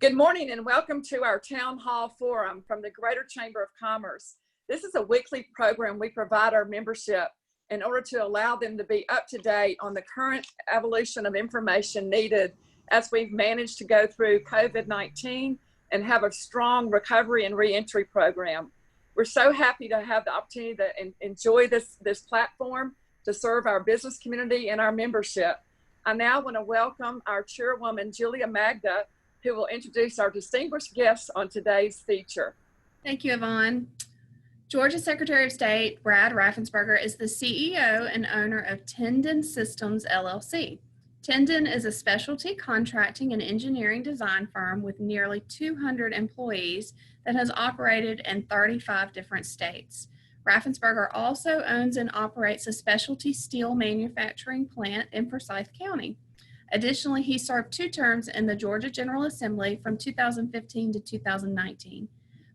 Good morning and welcome to our Town Hall Forum from the Greater Chamber of Commerce. This is a weekly program we provide our membership in order to allow them to be up to date on the current evolution of information needed as we've managed to go through COVID-19 and have a strong recovery and reentry program. We're so happy to have the opportunity to enjoy this platform to serve our business community and our membership. I now want to welcome our chairwoman, Julia Magda, who will introduce our distinguished guests on today's feature. Thank you, Yvonne. Georgia Secretary of State Brad Raffensperger is the CEO and owner of Tendon Systems, LLC. Tendon is a specialty contracting and engineering design firm with nearly 200 employees that has operated in 35 different states. Raffensperger also owns and operates a specialty steel manufacturing plant in Forsyth County. Additionally, he served 2 terms in the Georgia General Assembly from 2015 to 2019.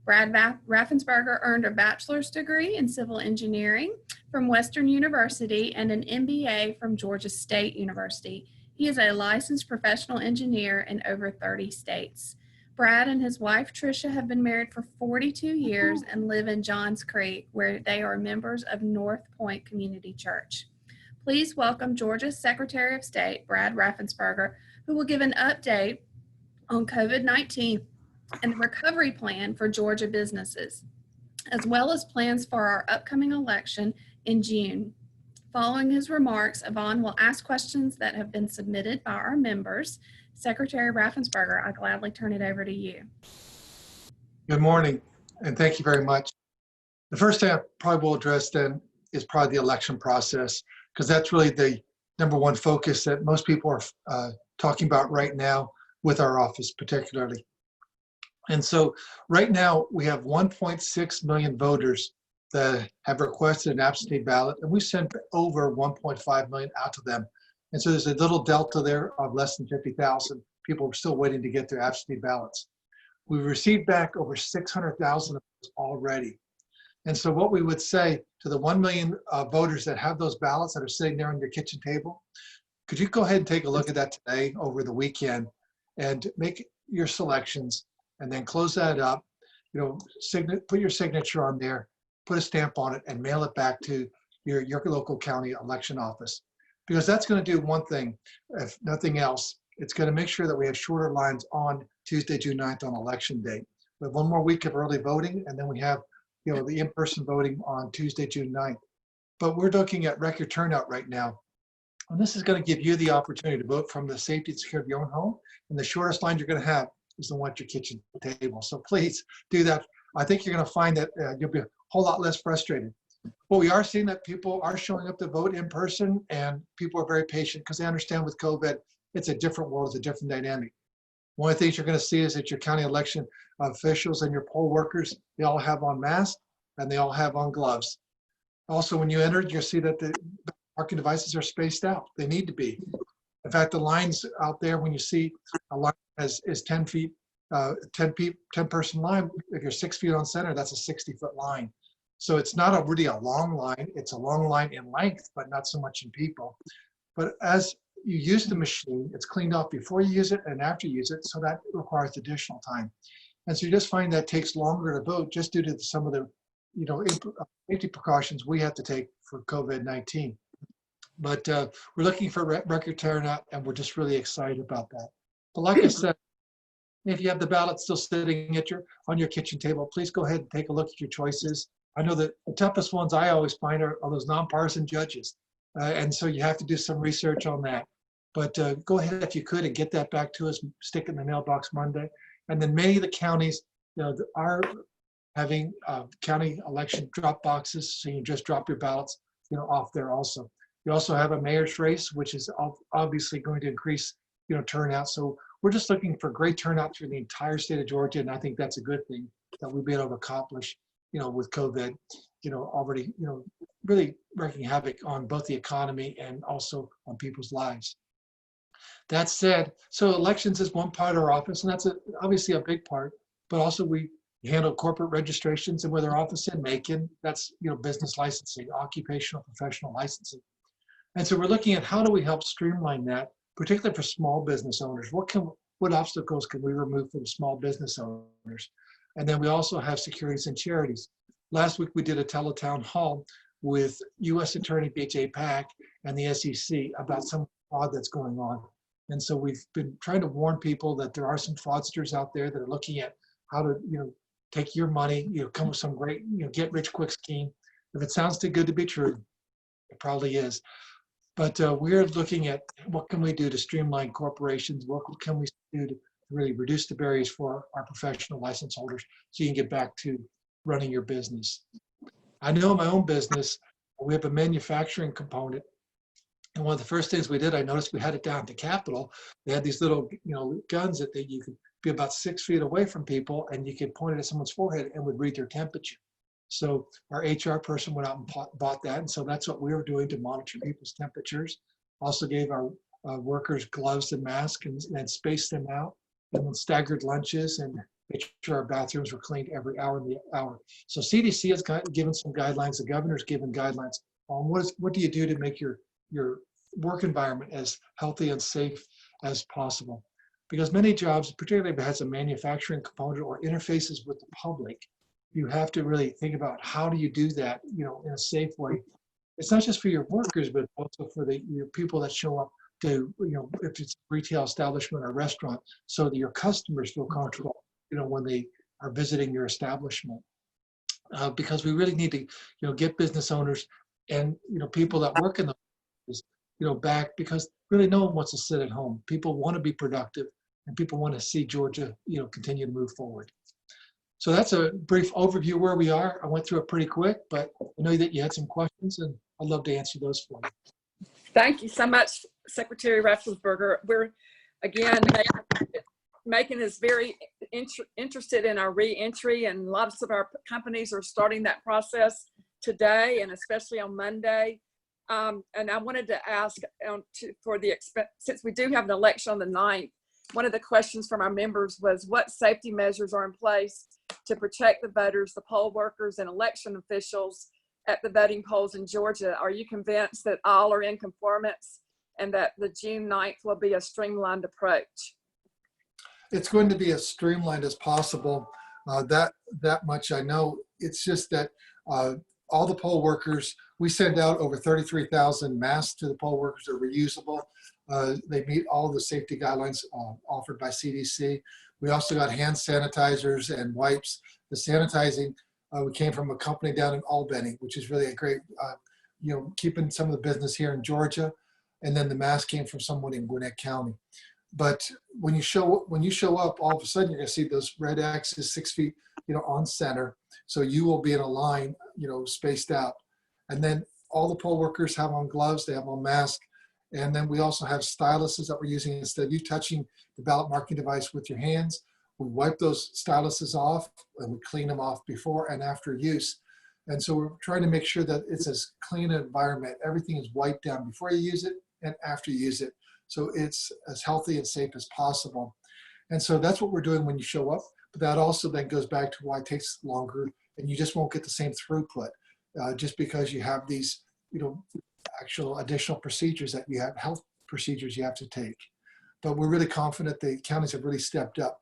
Brad Raffensperger earned a bachelor's degree in civil engineering from Western University and an MBA from Georgia State University. He is a licensed professional engineer in over 30 states. Brad and his wife, Tricia, have been married for 42 years and live in Johns Creek, where they are members of North Point Community Church. Please welcome Georgia's Secretary of State, Brad Raffensperger, who will give an update on COVID-19 and the recovery plan for Georgia businesses, as well as plans for our upcoming election in June. Following his remarks, Yvonne will ask questions that have been submitted by our members. Secretary Raffensperger, I gladly turn it over to you. Good morning, and thank you very much. The first thing I probably will address then is probably the election process, because that's really the #1 focus that most people are talking about right now with our office particularly. And so right now we have 1.6 million voters that have requested an absentee ballot, and we sent over 1.5 million out to them. And so there's a little delta there of less than 50,000 people still waiting to get their absentee ballots. We've received back over 600,000 of those already. And so what we would say to the 1 million voters that have those ballots that are sitting there on your kitchen table, could you go ahead and take a look at that today over the weekend and make your selections and then close that up, put your signature on there, put a stamp on it and mail it back to your local county election office. Because that's going to do one thing, if nothing else, it's going to make sure that we have shorter lines on Tuesday, June 9th on election day. We have 1 more week of early voting, and then we have the in-person voting on Tuesday, June 9th. But we're looking at record turnout right now. And this is going to give you the opportunity to vote from the safety and security of your own home. And the shortest line you're going to have is the one at your kitchen table. So please do that. I think you're going to find that you'll be a whole lot less frustrated. But we are seeing that people are showing up to vote in person, and people are very patient because they understand with COVID, it's a different world, it's a different dynamic. One of the things you're going to see is that your county election officials and your poll workers, they all have on masks and they all have on gloves. Also, when you enter, you'll see that the parking devices are spaced out. They need to be. In fact, the lines out there, when you see a line is 10 feet, 10 person line, if you're 6 feet on center, that's a 60-foot line. So it's not really a long line. It's a long line in length, but not so much in people. But as you use the machine, it's cleaned off before you use it and after you use it, so that requires additional time. And so you just find that it takes longer to vote just due to some of the safety precautions we have to take for COVID-19. But we're looking for record turnout, and we're just really excited about that. But like I said, if you have the ballot still sitting on your kitchen table, please go ahead and take a look at your choices. I know that the toughest ones I always find are those nonpartisan judges. And so you have to do some research on that. But go ahead if you could and get that back to us, stick it in the mailbox Monday. And then many of the counties are having county election drop boxes, so you just drop your ballots off there also. You also have a mayor's race, which is obviously going to increase turnout. So we're just looking for great turnout through the entire state of Georgia, and I think that's a good thing that we've been able to accomplish with COVID, already, really wreaking havoc on both the economy and also on people's lives. That said, so elections is one part of our office, and that's obviously a big part, but also we handle corporate registrations, and with our office in Macon, that's business licensing, occupational professional licensing. And so we're looking at how do we help streamline that, particularly for small business owners. What can what obstacles can we remove from small business owners? And then we also have securities and charities. Last week, we did a teletown hall with U.S. Attorney B.J. Pack and the SEC about some fraud that's going on. And so we've been trying to warn people that there are some fraudsters out there that are looking at how to, take your money, come with some great, get rich quick scheme. If it sounds too good to be true, it probably is. But we're looking at what can we do to streamline corporations? What can we do to really reduce the barriers for our professional license holders so you can get back to running your business? I know in my own business, we have a manufacturing component. And one of the first things we did, I noticed we had it down at the Capitol. They had these little, guns that you could be about 6 feet away from people, and you could point it at someone's forehead and would read their temperature. So our HR person went out and bought that. And so that's what we were doing to monitor people's temperatures. Also gave our workers gloves and masks and spaced them out, and then staggered lunches and made sure our bathrooms were cleaned every hour in the hour. So CDC has given some guidelines. The governor's given guidelines on what do you do to make your work environment as healthy and safe as possible. Because many jobs, particularly if it has a manufacturing component or interfaces with the public, you have to really think about how do you do that, in a safe way. It's not just for your workers, but also for your people that show up to, if it's a retail establishment or restaurant, so that your customers feel comfortable, when they are visiting your establishment. Because we really need to, get business owners and, people that work in the business, back, because really no one wants to sit at home. People want to be productive, and people want to see Georgia, continue to move forward. So that's a brief overview where we are. I went through it pretty quick, but I know that you had some questions, and I'd love to answer those for you. Thank you so much, Secretary Raffensperger. We're, again, Macon is very interested in our re-entry, and lots of our companies are starting that process today, and especially on Monday. And I wanted to ask since we do have an election on the 9th, one of the questions from our members was what safety measures are in place to protect the voters, the poll workers, and election officials at the voting polls in Georgia? Are you convinced that all are in conformance and that the June 9th will be a streamlined approach? It's going to be as streamlined as possible. That much I know. It's just that all the poll workers, we send out over 33,000 masks to the poll workers that are reusable. They meet all the safety guidelines offered by CDC. We also got hand sanitizers and wipes. The sanitizing, we came from a company down in Albany, which is really a great, keeping some of the business here in Georgia. And then the mask came from someone in Gwinnett County. But when you show up, all of a sudden you're gonna see those red X's 6 feet, on center. So you will be in a line, spaced out. And then all the poll workers have on gloves, they have on masks. And then we also have styluses that we're using. Instead of you touching the ballot marking device with your hands, we wipe those styluses off and we clean them off before and after use. And so we're trying to make sure that it's as clean an environment. Everything is wiped down before you use it and after you use it. So it's as healthy and safe as possible. And so that's what we're doing when you show up. But that also then goes back to why it takes longer, and you just won't get the same throughput just because you have these, actual additional procedures that you have, health procedures you have to take. But we're really confident the counties have really stepped up.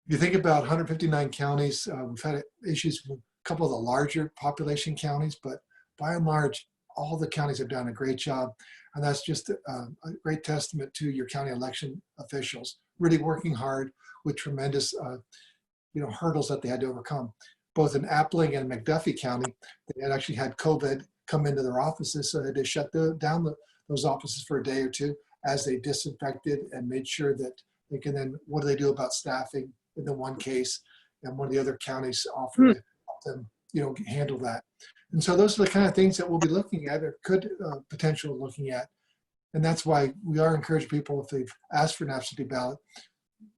If you think about 159 counties, we've had issues with a couple of the larger population counties, but by and large, all the counties have done a great job. And that's just a great testament to your county election officials, really working hard with tremendous hurdles that they had to overcome. Both in Appling and McDuffie County, they had actually had COVID come into their offices, so they had to shut down those offices for a day or two as they disinfected and made sure that they can then, what do they do about staffing in the one case, and one of the other counties offered to help them, handle that. And so those are the kind of things that we'll be looking at, or could potential looking at. And that's why we are encouraging people, if they've asked for an absentee ballot,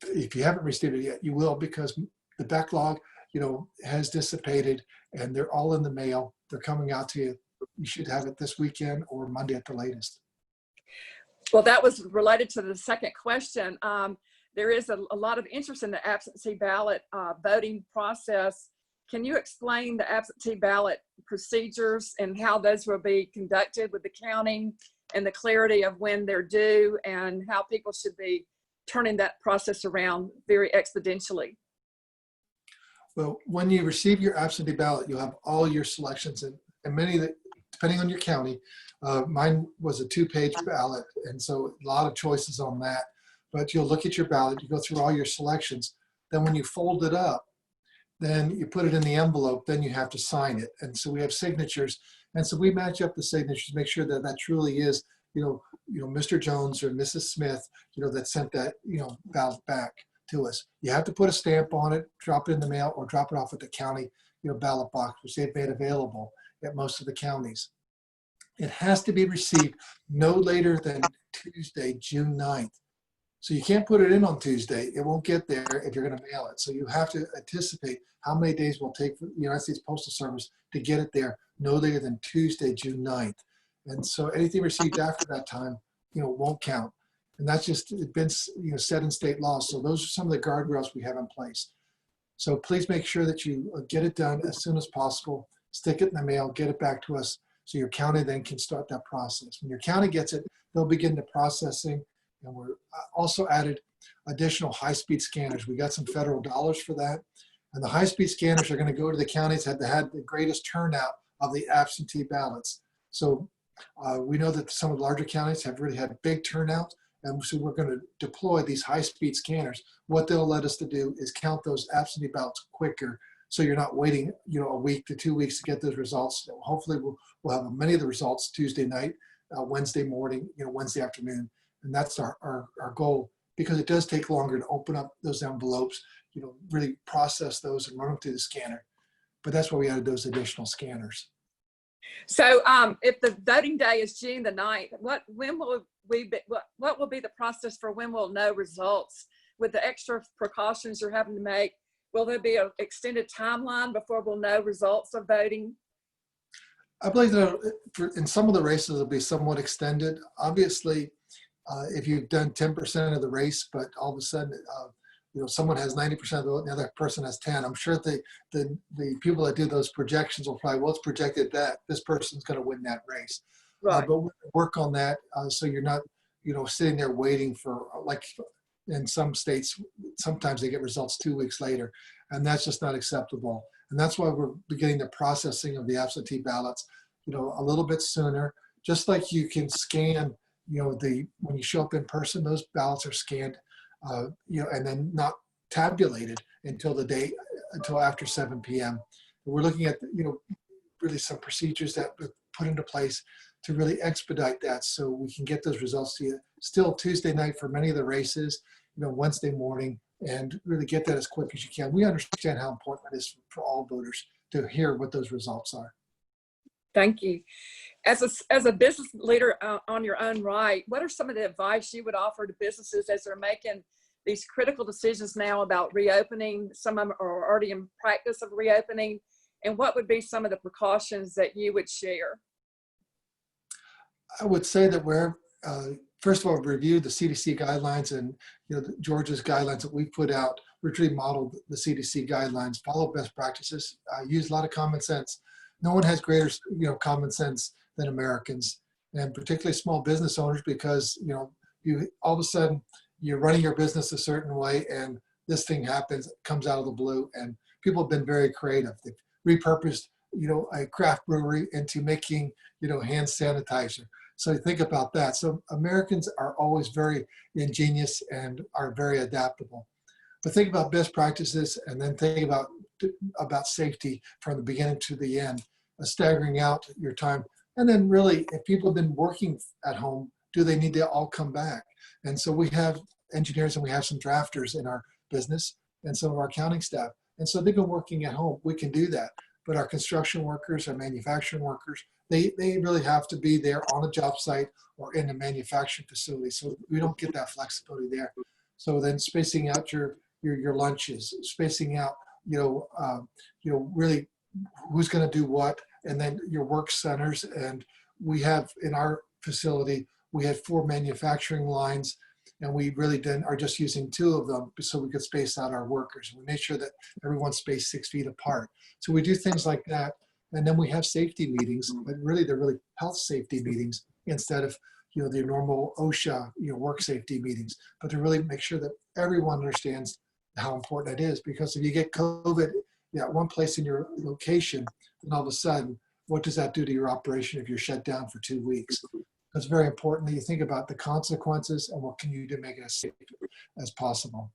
if you haven't received it yet, you will, because the backlog, has dissipated and they're all in the mail. They're coming out to you. You should have it this weekend or Monday at the latest. Well, that was related to the second question. There is a lot of interest in the absentee ballot voting process. Can you explain the absentee ballot procedures and how those will be conducted with the counting and the clarity of when they're due and how people should be turning that process around very exponentially. Well, when you receive your absentee ballot, you'll have all your selections, and many that, depending on your county, mine was a 2-page ballot, and so a lot of choices on that. But you'll look at your ballot, you go through all your selections. Then when you fold it up, then you put it in the envelope, then you have to sign it. And so we have signatures. And so we match up the signatures, make sure that that truly is, Mr. Jones or Mrs. Smith, that sent that, ballot back to us. You have to put a stamp on it, drop it in the mail, or drop it off at the county, ballot box, which they've made available at most of the counties. It has to be received no later than Tuesday, June 9th. So you can't put it in on Tuesday. It won't get there if you're going to mail it. So you have to anticipate how many days will take for the United States Postal Service to get it there no later than Tuesday, June 9th. And so anything received after that time, won't count. And that's just been, set in state law. So those are some of the guardrails we have in place. So please make sure that you get it done as soon as possible. Stick it in the mail, get it back to us, so your county then can start that process. When your county gets it, they'll begin the processing. And we're also added additional high-speed scanners. We got some federal dollars for that. And the high-speed scanners are going to go to the counties that had the greatest turnout of the absentee ballots. So we know that some of the larger counties have really had big turnout. And so we're going to deploy these high-speed scanners. What they'll let us to do is count those absentee ballots quicker. So you're not waiting, a week to 2 weeks to get those results. Hopefully we'll have many of the results Tuesday night, Wednesday morning, Wednesday afternoon. And that's our goal, because it does take longer to open up those envelopes, really process those and run them through the scanner. But that's why we added those additional scanners. So if the voting day is June the 9th, what will be the process for when we'll know results with the extra precautions you're having to make? Will there be an extended timeline before we'll know results of voting? I believe that in some of the races, it'll be somewhat extended. Obviously, if you've done 10% of the race, but all of a sudden, someone has 90% of the vote and the other person has 10, I'm sure the people that do those projections will probably, well, it's projected that this person's going to win that race. Right. But we'll work on that so you're not, sitting there waiting for, like in some states, sometimes they get results 2 weeks later, and that's just not acceptable. And that's why we're beginning the processing of the absentee ballots, a little bit sooner, just like you can scan, when you show up in person, those ballots are scanned, and then not tabulated until after 7 p.m. We're looking at, really some procedures that were put into place to really expedite that, so we can get those results to you still Tuesday night for many of the races, Wednesday morning, and really get that as quick as you can. We understand how important it is for all voters to hear what those results are. Thank you. As a business leader on your own right, what are some of the advice you would offer to businesses as they're making these critical decisions now about reopening? Some of them are already in practice of reopening. And what would be some of the precautions that you would share? I would say that first of all, review the CDC guidelines and Georgia's guidelines that we put out. We really modeled the CDC guidelines, follow best practices, use a lot of common sense. No one has greater common sense than Americans, and particularly small business owners, because you all of a sudden you're running your business a certain way and this thing happens, comes out of the blue, and people have been very creative. They've repurposed a craft brewery into making hand sanitizer. So think about that. So Americans are always very ingenious and are very adaptable. But think about best practices, and then think about safety from the beginning to the end, staggering out your time. And then really, if people have been working at home, do they need to all come back? And so we have engineers and we have some drafters in our business and some of our accounting staff. And so they've been working at home. We can do that. But our construction workers, our manufacturing workers, they really have to be there on a job site or in a manufacturing facility. So we don't get that flexibility there. So then spacing out your lunches, spacing out, really who's going to do what, and then your work centers. And we have in our facility, we had 4 manufacturing lines, and we really are just using 2 of them so we could space out our workers. We made sure that everyone's spaced 6 feet apart. So we do things like that. And then we have safety meetings, but really they're really health safety meetings instead of, the normal OSHA, work safety meetings, but to really make sure that everyone understands how important it is. Because if you get COVID at one place in your location, then all of a sudden, what does that do to your operation if you're shut down for 2 weeks? It's very important that you think about the consequences and what can you do to make it as safe as possible.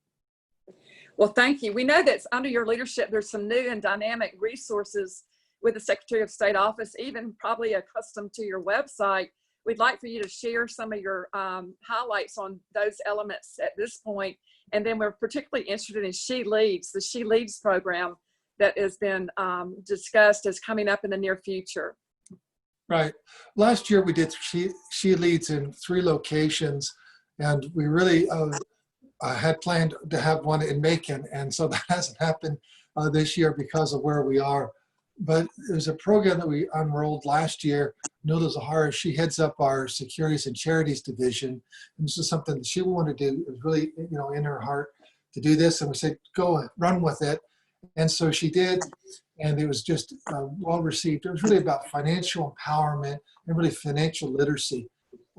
Well, thank you. We know that under your leadership, there's some new and dynamic resources with the Secretary of State office, even probably accustomed to your website. We'd like for you to share some of your highlights on those elements at this point. And then we're particularly interested in She Leads, the She Leads program that has been discussed as coming up in the near future. Right. Last year we did She Leads in 3 locations, and we really had planned to have one in Macon, and so that hasn't happened this year because of where we are. But there's a program that we unrolled last year. Nula Zahara, she heads up our Securities and Charities division, and this is something that she wanted to do. It was really, in her heart to do this, and we said, go run with it. And so she did, and it was just well received. It was really about financial empowerment and really financial literacy.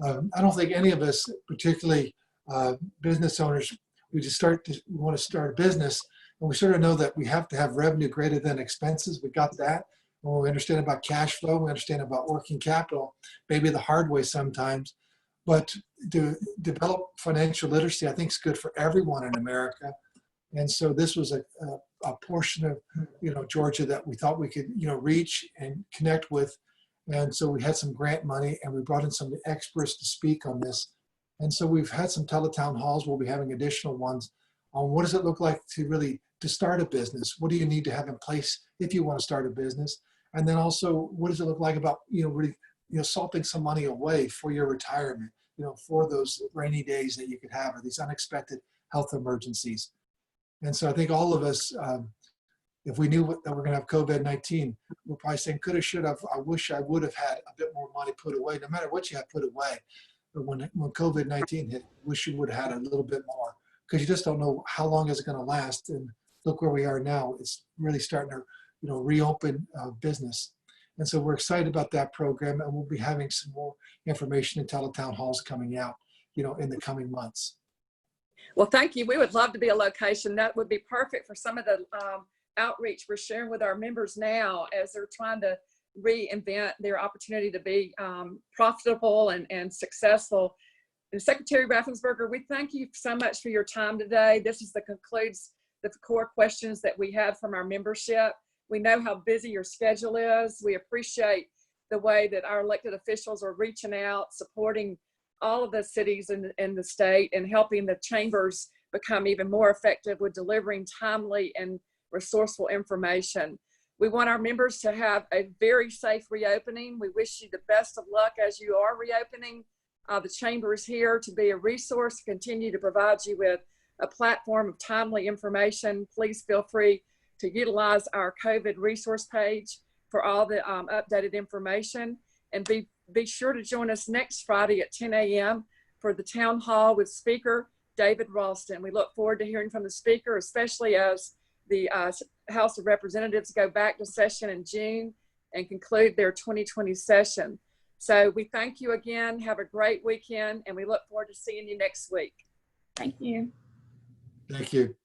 I don't think any of us, particularly business owners, we want to start a business, and we sort of know that we have to have revenue greater than expenses. We got that. When we understand about cash flow, we understand about working capital, maybe the hard way sometimes. But to develop financial literacy, I think is good for everyone in America. And so this was a portion of Georgia that we thought we could reach and connect with. And so we had some grant money, and we brought in some experts to speak on this. And so we've had some teletown halls. We'll be having additional ones on what does it look like to start a business? What do you need to have in place if you want to start a business? And then also, what does it look like about really salting some money away for your retirement, for those rainy days that you could have, or these unexpected health emergencies. And so I think all of us, if we knew that we're going to have COVID-19, we're probably saying could have, should have. I wish I would have had a bit more money put away, no matter what you have put away. But when COVID-19 hit, I wish you would have had a little bit more, because you just don't know how long is it going to last. And look where we are now. It's really starting to reopen business. And so we're excited about that program, and we'll be having some more information in teletown halls coming out, in the coming months. Well, thank you. We would love to be a location. That would be perfect for some of the outreach we're sharing with our members now as they're trying to reinvent their opportunity to be profitable and successful. And Secretary Raffensperger, we thank you so much for your time today. This concludes the core questions that we had from our membership. We know how busy your schedule is. We appreciate the way that our elected officials are reaching out, supporting all of the cities in the state, and helping the chambers become even more effective with delivering timely and resourceful information. We want our members to have a very safe reopening. We wish you the best of luck as you are reopening. The chamber is here to be a resource, continue to provide you with a platform of timely information. Please feel free to utilize our COVID resource page for all the updated information, and be sure to join us next Friday at 10 a.m. for the town hall with Speaker David Ralston. We look forward to hearing from the speaker, especially as the House of Representatives go back to session in June and conclude their 2020 session. So we thank you again. Have a great weekend, and we look forward to seeing you next week. Thank you. Thank you.